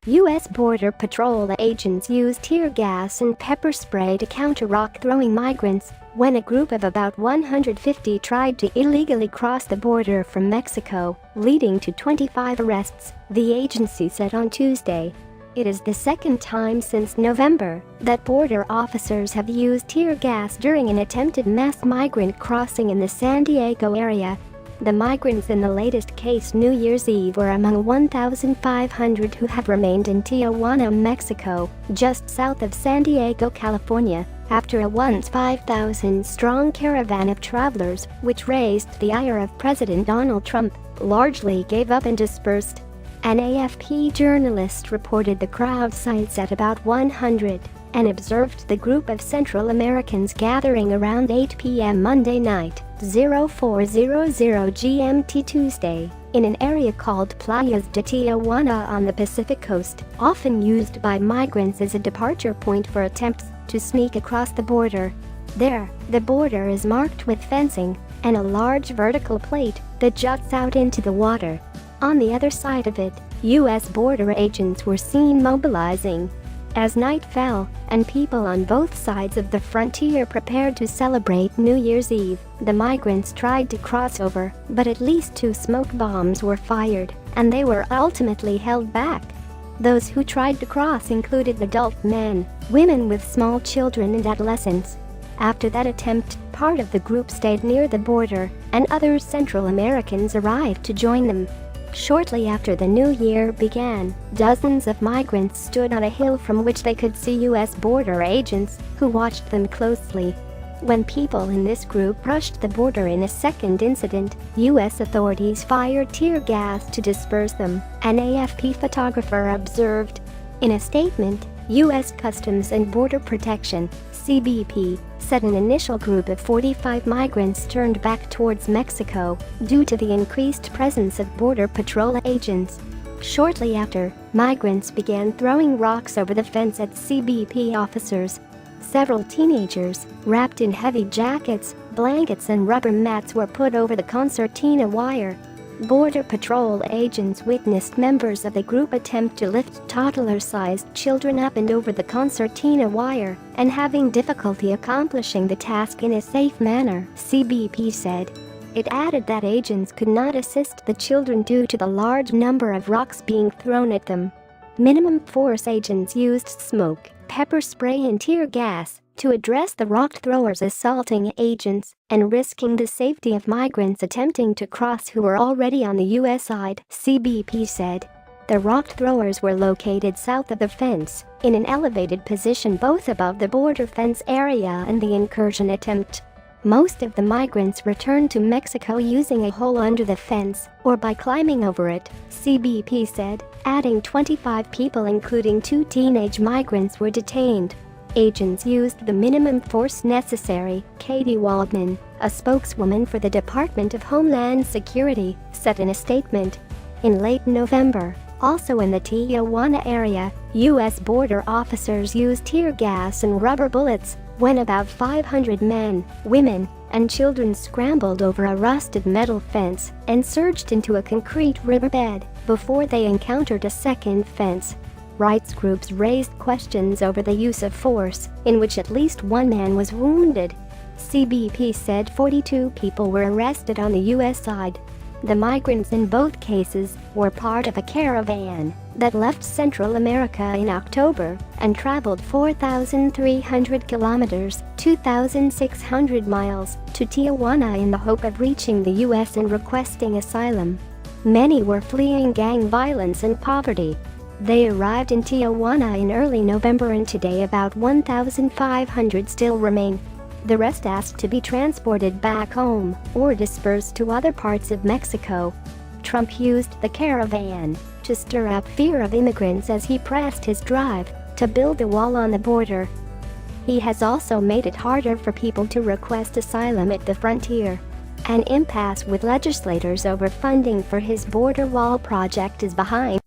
U.S. Border Patrol agents used tear gas and pepper spray to counter rock-throwing migrants when a group of about 150 tried to illegally cross the border from Mexico, leading to 25 arrests, the agency said on Tuesday. It is the second time since November that border officers have used tear gas during an attempted mass migrant crossing in the San Diego area. The migrants in the latest case New Year's Eve were among 1,500 who have remained in Tijuana, Mexico, just south of San Diego, California, after a once 5,000-strong caravan of travelers, which raised the ire of President Donald Trump, largely gave up and dispersed. An AFP journalist reported the crowd size at about 100 and observed the group of Central Americans gathering around 8 p.m. Monday night, 0400 GMT Tuesday, in an area called Playas de Tijuana on the Pacific coast, often used by migrants as a departure point for attempts to sneak across the border. There, the border is marked with fencing and a large vertical plate that juts out into the water. On the other side of it, U.S. border agents were seen mobilizing. As night fell and people on both sides of the frontier prepared to celebrate New Year's Eve, the migrants tried to cross over, but at least 2 smoke bombs were fired, and they were ultimately held back. Those who tried to cross included adult men, women with small children and adolescents. After that attempt, part of the group stayed near the border, and other Central Americans arrived to join them. Shortly after the new year began, dozens of migrants stood on a hill from which they could see U.S. border agents, who watched them closely. When people in this group rushed the border in a second incident, U.S. authorities fired tear gas to disperse them, an AFP photographer observed. In a statement, U.S. Customs and Border Protection (CBP) said an initial group of 45 migrants turned back towards Mexico due to the increased presence of Border Patrol agents. Shortly after, migrants began throwing rocks over the fence at CBP officers. Several teenagers, wrapped in heavy jackets, blankets and rubber mats were put over the concertina wire. Border Patrol agents witnessed members of the group attempt to lift toddler-sized children up and over the concertina wire, and having difficulty accomplishing the task in a safe manner, CBP said. It added that agents could not assist the children due to the large number of rocks being thrown at them. Minimum force agents used smoke, pepper spray and tear gas to address the rock throwers assaulting agents and risking the safety of migrants attempting to cross who were already on the U.S. side, CBP said. The rock throwers were located south of the fence, in an elevated position both above the border fence area and the incursion attempt. Most of the migrants returned to Mexico using a hole under the fence or by climbing over it, CBP said, adding 25 people including 2 teenage migrants were detained. Agents used the minimum force necessary, Katie Waldman, a spokeswoman for the Department of Homeland Security, said in a statement. In late November, also in the Tijuana area, U.S. border officers used tear gas and rubber bullets when about 500 men, women, and children scrambled over a rusted metal fence and surged into a concrete riverbed before they encountered a second fence. Rights groups raised questions over the use of force, in which at least 1 man was wounded. CBP said 42 people were arrested on the U.S. side. The migrants in both cases were part of a caravan that left Central America in October and traveled 4,300 kilometers, 2,600 miles, to Tijuana in the hope of reaching the U.S. and requesting asylum. Many were fleeing gang violence and poverty. They arrived in Tijuana in early November, and today about 1,500 still remain. The rest asked to be transported back home or dispersed to other parts of Mexico. Trump used the caravan to stir up fear of immigrants as he pressed his drive to build a wall on the border. He has also made it harder for people to request asylum at the frontier. An impasse with legislators over funding for his border wall project is behind